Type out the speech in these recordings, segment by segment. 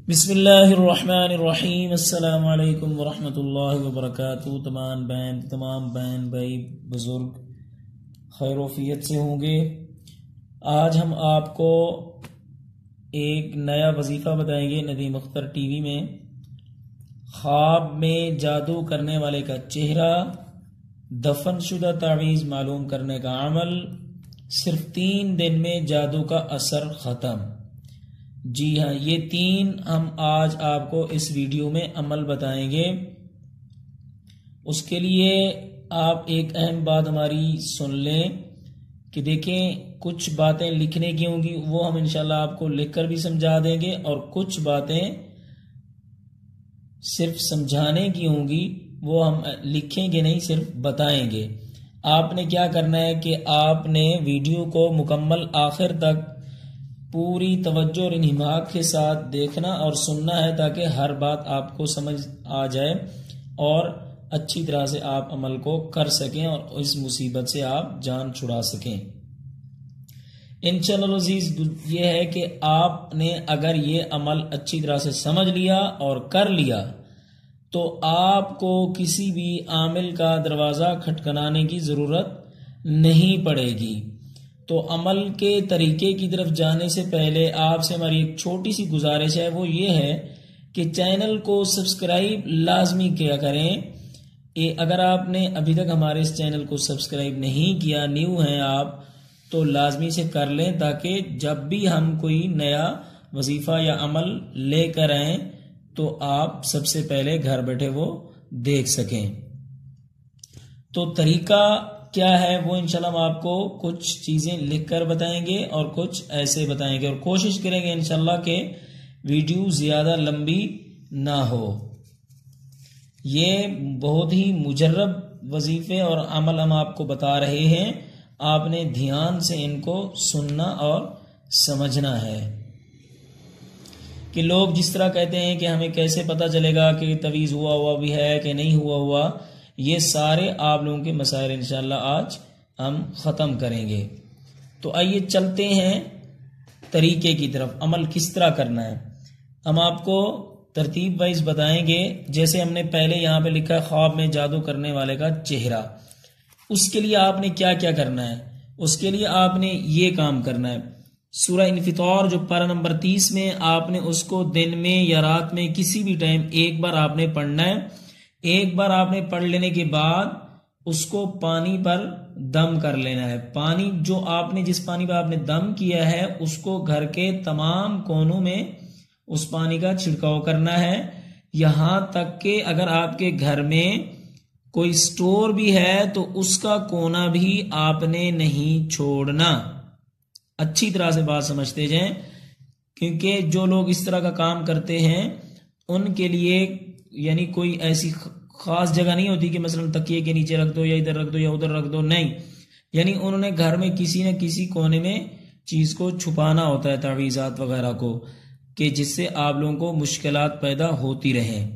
بسم اللہ الرحمن الرحیم۔ السلام علیکم ورحمۃ اللہ وبرکاتہ۔ تمام بہن بھائی بزرگ خیر وفیت سے ہوں گے۔ آج ہم آپ کو ایک نیا وظیفہ بتائیں گے ندیم اختر ٹی وی میں۔ خواب میں جادو کرنے والے کا چہرہ، دفن شدہ تعویذ معلوم کرنے کا عمل، صرف 3 دن میں جادو کا اثر ختم۔ جی ہاں، یہ 3 ہم آج آپ کو اس ویڈیو میں عمل بتائیں گے۔ اس کے لیے آپ ایک اہم بات ہماری سن لیں کہ دیکھیں، کچھ باتیں لکھنے کی ہوں گی، وہ ہم انشاءاللہ آپ کو لکھ کر بھی سمجھا دیں گے، اور کچھ باتیں صرف سمجھانے کی ہوں گی، وہ ہم لکھیں گے نہیں، صرف بتائیں گے۔ آپ نے کیا کرنا ہے کہ آپ نے ویڈیو کو مکمل آخر تک پوری توجہ اور انہماک کے ساتھ دیکھنا اور سننا ہے، تاکہ ہر بات آپ کو سمجھ آ جائے اور اچھی طرح سے آپ عمل کو کر سکیں اور اس مصیبت سے آپ جان چھڑا سکیں۔ انشاءاللہ العزیز یہ ہے کہ آپ نے اگر یہ عمل اچھی طرح سے سمجھ لیا اور کر لیا تو آپ کو کسی بھی عامل کا دروازہ کھٹکھنانے کی ضرورت نہیں پڑے گی۔ تو عمل کے طریقے کی طرف جانے سے پہلے آپ سے ہماری ایک چھوٹی سی گزارش ہے، وہ یہ ہے کہ چینل کو سبسکرائب لازمی کیا کریں۔ اگر آپ نے ابھی تک ہمارے اس چینل کو سبسکرائب نہیں کیا، نیو ہیں آپ، تو لازمی سے کر لیں، تاکہ جب بھی ہم کوئی نیا وظیفہ یا عمل لے کر آئیں تو آپ سب سے پہلے گھر بیٹھے وہ دیکھ سکیں۔ تو طریقہ کیا ہے وہ انشاءاللہ ہم آپ کو کچھ چیزیں لکھ کر بتائیں گے اور کچھ ایسے بتائیں گے، اور کوشش کریں گے انشاءاللہ کہ ویڈیو زیادہ لمبی نہ ہو۔ یہ بہت ہی مجرب وظیفے اور عمل ہم آپ کو بتا رہے ہیں، آپ نے دھیان سے ان کو سننا اور سمجھنا ہے۔ کہ لوگ جس طرح کہتے ہیں کہ ہمیں کیسے پتہ چلے گا کہ تعویذ ہوا بھی ہے کہ نہیں ہوا، یہ سارے آپ لوگوں کے مسائل انشاءاللہ آج ہم ختم کریں گے۔ تو آئیے چلتے ہیں طریقے کی طرف، عمل کس طرح کرنا ہے ہم آپ کو ترتیب وائز بتائیں گے۔ جیسے ہم نے پہلے یہاں پہ لکھا ہے خواب میں جادو کرنے والے کا چہرہ، اس کے لیے آپ نے کیا کیا کرنا ہے؟ اس کے لیے آپ نے یہ کام کرنا ہے، سورہ انفطار جو پارہ نمبر 30 میں، آپ نے اس کو دن میں یا رات میں کسی بھی ٹائم ایک بار آپ نے پڑھنا ہے۔ ایک بار آپ نے پڑھ لینے کے بعد اس کو پانی پر دم کر لینا ہے۔ پانی جو آپ نے جس پانی پر آپ نے دم کیا ہے، اس کو گھر کے تمام کونوں میں اس پانی کا چھڑکاؤ کرنا ہے، یہاں تک کہ اگر آپ کے گھر میں کوئی سٹور بھی ہے تو اس کا کونا بھی آپ نے نہیں چھوڑنا۔ اچھی طرح سے بات سمجھتے جائیں، کیونکہ جو لوگ اس طرح کا کام کرتے ہیں ان کے لیے یعنی کوئی ایسی خاص جگہ نہیں ہوتی کہ مثلا تکیے کے نیچے رکھ دو یا ادھر رکھ دو یا ادھر رکھ دو، نہیں، یعنی انہوں نے گھر میں کسی نہ کسی کونے میں چیز کو چھپانا ہوتا ہے، تعویذات وغیرہ کو، کہ جس سے آپ لوگوں کو مشکلات پیدا ہوتی رہیں،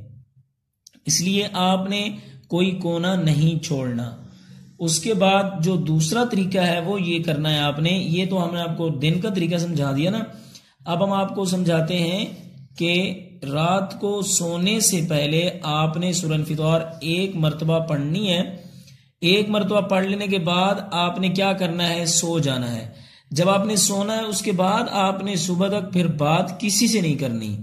اس لیے آپ نے کوئی کونا نہیں چھوڑنا۔ اس کے بعد جو دوسرا طریقہ ہے وہ یہ کرنا ہے آپ نے، یہ تو ہم نے آپ کو دن کا طریقہ سمجھا دیا نا، اب ہم آپ کو سمجھاتے ہیں کہ رات کو سونے سے پہلے آپ نے سورہ انفطار 1 مرتبہ پڑھنی ہے۔ 1 مرتبہ پڑھ لینے کے بعد آپ نے کیا کرنا ہے؟ سو جانا ہے۔ جب آپ نے سونا ہے اس کے بعد آپ نے صبح تک پھر بات کسی سے نہیں کرنی۔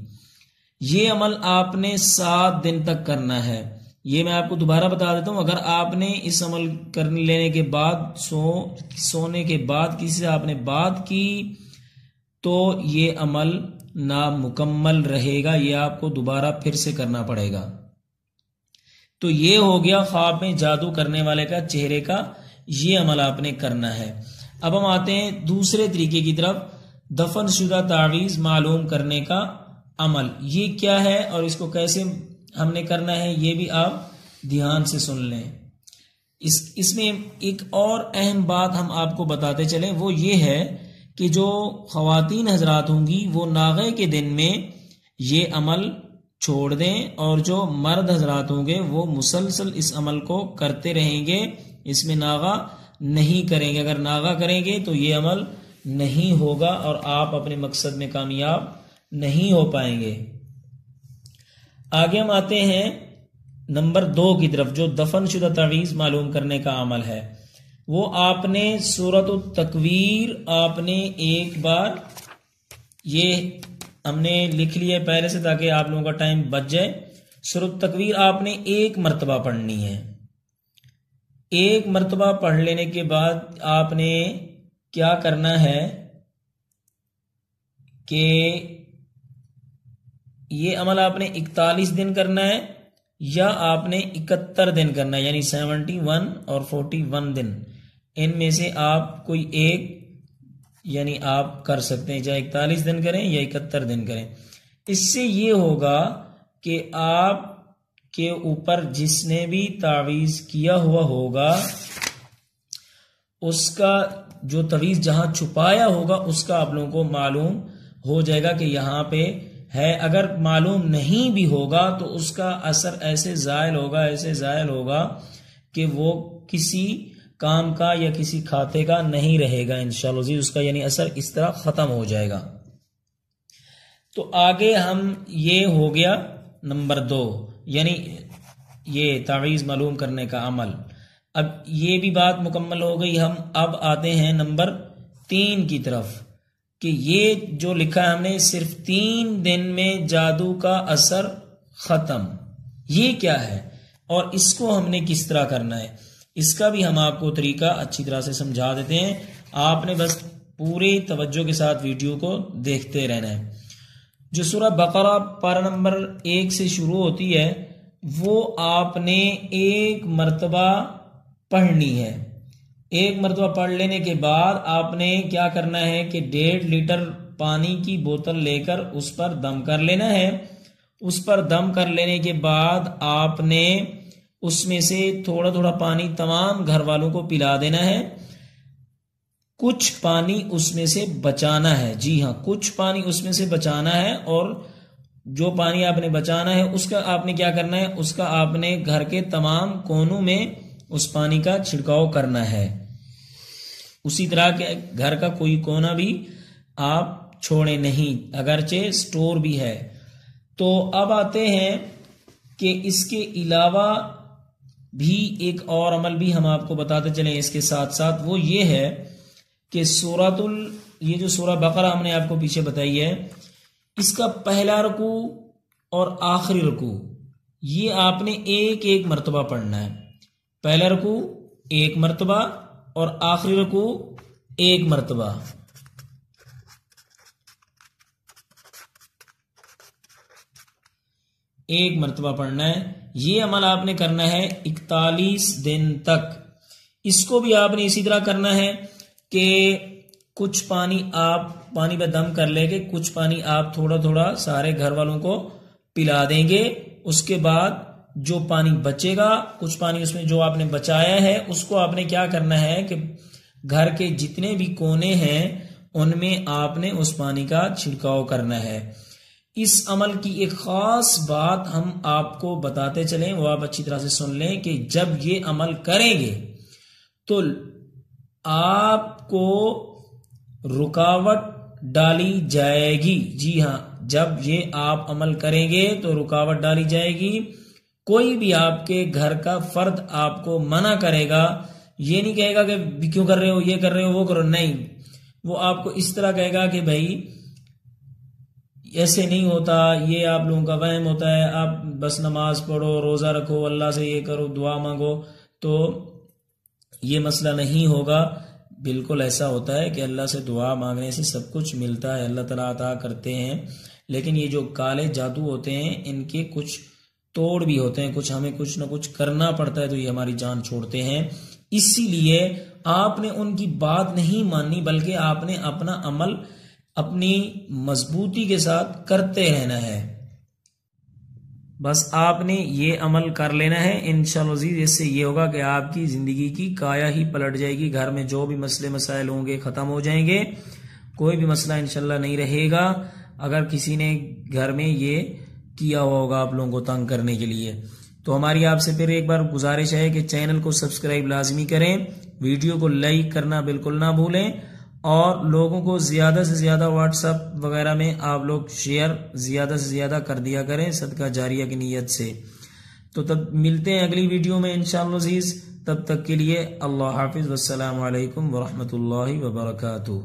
یہ عمل آپ نے 7 دن تک کرنا ہے۔ یہ میں آپ کو دوبارہ بتا دیتا ہوں، اگر آپ نے اس عمل کر لینے کے بعد سونے کے بعد کسی سے آپ نے بات کی تو یہ عمل نامکمل رہے گا، یہ آپ کو دوبارہ پھر سے کرنا پڑے گا۔ تو یہ ہو گیا خواب میں جادو کرنے والے کا چہرے کا، یہ عمل آپ نے کرنا ہے۔ اب ہم آتے ہیں دوسرے طریقے کی طرف، دفن شدہ تعویذ معلوم کرنے کا عمل۔ یہ کیا ہے اور اس کو کیسے ہم نے کرنا ہے، یہ بھی آپ دھیان سے سن لیں۔ اس میں ایک اور اہم بات ہم آپ کو بتاتے چلیں، وہ یہ ہے کہ جو خواتین حضرات ہوں گی وہ ناغے کے دن میں یہ عمل چھوڑ دیں، اور جو مرد حضرات ہوں گے وہ مسلسل اس عمل کو کرتے رہیں گے، اس میں ناغا نہیں کریں گے۔ اگر ناغا کریں گے تو یہ عمل نہیں ہوگا اور آپ اپنے مقصد میں کامیاب نہیں ہو پائیں گے۔ آگے ہم آتے ہیں نمبر 2 کی طرف، جو دفن شدہ تعویذ معلوم کرنے کا عمل ہے۔ وہ آپ نے سورۃ التکویر آپ نے ایک بار، یہ ہم نے لکھ لیا پہلے سے تاکہ آپ لوگوں کا ٹائم بچ جائے۔ سورۃ التکویر آپ نے ایک مرتبہ پڑھنی ہے۔ ایک مرتبہ پڑھ لینے کے بعد آپ نے کیا کرنا ہے کہ یہ عمل آپ نے 41 دن کرنا ہے یا آپ نے 71 دن کرنا ہے، یعنی 71 اور 41 دن، ان میں سے آپ کوئی ایک یعنی آپ کر سکتے ہیں، چاہے 41 دن کریں یا 71 دن کریں۔ اس سے یہ ہوگا کہ آپ کے اوپر جس نے بھی تعویذ کیا ہوا ہوگا اس کا جو تعویذ جہاں چھپایا ہوگا اس کا آپ لوگوں کو معلوم ہو جائے گا کہ یہاں پہ ہے۔ اگر معلوم نہیں بھی ہوگا تو اس کا اثر ایسے زائل ہوگا کہ وہ کسی کام کا یا کسی کھاتے کا نہیں رہے گا انشاءاللہ جی، اس کا یعنی اثر اس طرح ختم ہو جائے گا۔ تو آگے ہم یہ ہو گیا نمبر 2، یعنی یہ تعویذ معلوم کرنے کا عمل۔ اب یہ بھی بات مکمل ہو گئی، ہم اب آتے ہیں نمبر 3 کی طرف کہ یہ جو لکھا ہے ہم نے صرف 3 دن میں جادو کا اثر ختم، یہ کیا ہے اور اس کو ہم نے کس طرح کرنا ہے، اس کا بھی ہم آپ کو طریقہ اچھی طرح سے سمجھا دیتے ہیں۔ آپ نے بس پوری توجہ کے ساتھ ویڈیو کو دیکھتے رہنا ہے۔ جو سورہ بقرہ پارہ نمبر 1 سے شروع ہوتی ہے وہ آپ نے ایک مرتبہ پڑھنی ہے۔ ایک مرتبہ پڑھ لینے کے بعد آپ نے کیا کرنا ہے کہ 1.5 لیٹر پانی کی بوتل لے کر اس پر دم کر لینا ہے۔ اس پر دم کر لینے کے بعد آپ نے اس میں سے تھوڑا تھوڑا پانی تمام گھر والوں کو پلا دینا ہے، کچھ پانی اس میں سے بچانا ہے، جی ہاں کچھ پانی اس میں سے بچانا ہے، اور جو پانی آپ نے بچانا ہے اس کا آپ نے کیا کرنا ہے، اس کا آپ نے گھر کے تمام کونوں میں اس پانی کا چھڑکاؤ کرنا ہے۔ اسی طرح کے گھر کا کوئی کونا بھی آپ چھوڑے نہیں، اگرچہ سٹور بھی ہے۔ تو اب آتے ہیں کہ اس کے علاوہ بھی ایک اور عمل بھی ہم آپ کو بتاتے چلیں اس کے ساتھ ساتھ، وہ یہ ہے کہ یہ جو سورہ بقرہ ہم نے آپ کو پیچھے بتائی ہے، اس کا پہلا رکوع اور آخری رکوع یہ آپ نے ایک مرتبہ پڑھنا ہے۔ پہلا رکوع 1 مرتبہ اور آخری رکوع 1 مرتبہ۔ ایک مرتبہ پڑھنا ہے، یہ عمل آپ نے کرنا ہے 41 دن تک۔ اس کو بھی آپ نے اسی طرح کرنا ہے کہ کچھ پانی آپ پانی پہ دم کر لے گے، کچھ پانی آپ تھوڑا تھوڑا سارے گھر والوں کو پلا دیں گے۔ اس کے بعد جو پانی بچے گا، کچھ پانی اس میں جو آپ نے بچایا ہے اس کو آپ نے کیا کرنا ہے کہ گھر کے جتنے بھی کونے ہیں ان میں آپ نے اس پانی کا چھڑکاؤ کرنا ہے۔ اس عمل کی ایک خاص بات ہم آپ کو بتاتے چلیں، وہ آپ اچھی طرح سے سن لیں کہ جب یہ عمل کریں گے تو آپ کو رکاوٹ ڈالی جائے گی، جی ہاں جب یہ آپ عمل کریں گے تو رکاوٹ ڈالی جائے گی۔ کوئی بھی آپ کے گھر کا فرد آپ کو منع کرے گا، یہ نہیں کہے گا کہ کیوں کر رہے ہو، یہ کر رہے ہو، وہ کرو، نہیں، وہ آپ کو اس طرح کہے گا کہ بھائی ایسے نہیں ہوتا، یہ آپ لوگوں کا وہم ہوتا ہے، آپ بس نماز پڑھو، روزہ رکھو، اللہ سے یہ کرو، دعا مانگو، تو یہ مسئلہ نہیں ہوگا۔ بالکل ایسا ہوتا ہے کہ اللہ سے دعا مانگنے سے سب کچھ ملتا ہے، اللہ تعالیٰ عطا کرتے ہیں، لیکن یہ جو کالے جادو ہوتے ہیں ان کے کچھ توڑ بھی ہوتے ہیں، کچھ ہمیں کچھ نہ کچھ کرنا پڑتا ہے تو یہ ہماری جان چھوڑتے ہیں۔ اسی لیے آپ نے ان کی بات نہیں ماننی، بلکہ آپ نے اپنا عمل اپنی مضبوطی کے ساتھ کرتے رہنا ہے۔ بس آپ نے یہ عمل کر لینا ہے انشاءاللہ عزیز، اس سے یہ ہوگا کہ آپ کی زندگی کی کایا ہی پلٹ جائے گی، گھر میں جو بھی مسئلے مسائل ہوں گے ختم ہو جائیں گے، کوئی بھی مسئلہ انشاءاللہ نہیں رہے گا اگر کسی نے گھر میں یہ کیا ہوا ہوگا آپ لوگوں کو تنگ کرنے کے لیے۔ تو ہماری آپ سے پھر ایک بار گزارش ہے کہ چینل کو سبسکرائب لازمی کریں، ویڈیو کو لائک کرنا بالکل نہ بھولیں، اور لوگوں کو زیادہ سے زیادہ واٹس ایپ وغیرہ میں آپ لوگ شیئر زیادہ سے زیادہ کر دیا کریں صدقہ جاریہ کی نیت سے. تو تب ملتے ہیں اگلی ویڈیو میں انشاءاللہ عزیز. تب تک کے لیے اللہ حافظ والسلام علیکم ورحمۃ اللہ وبرکاتہ.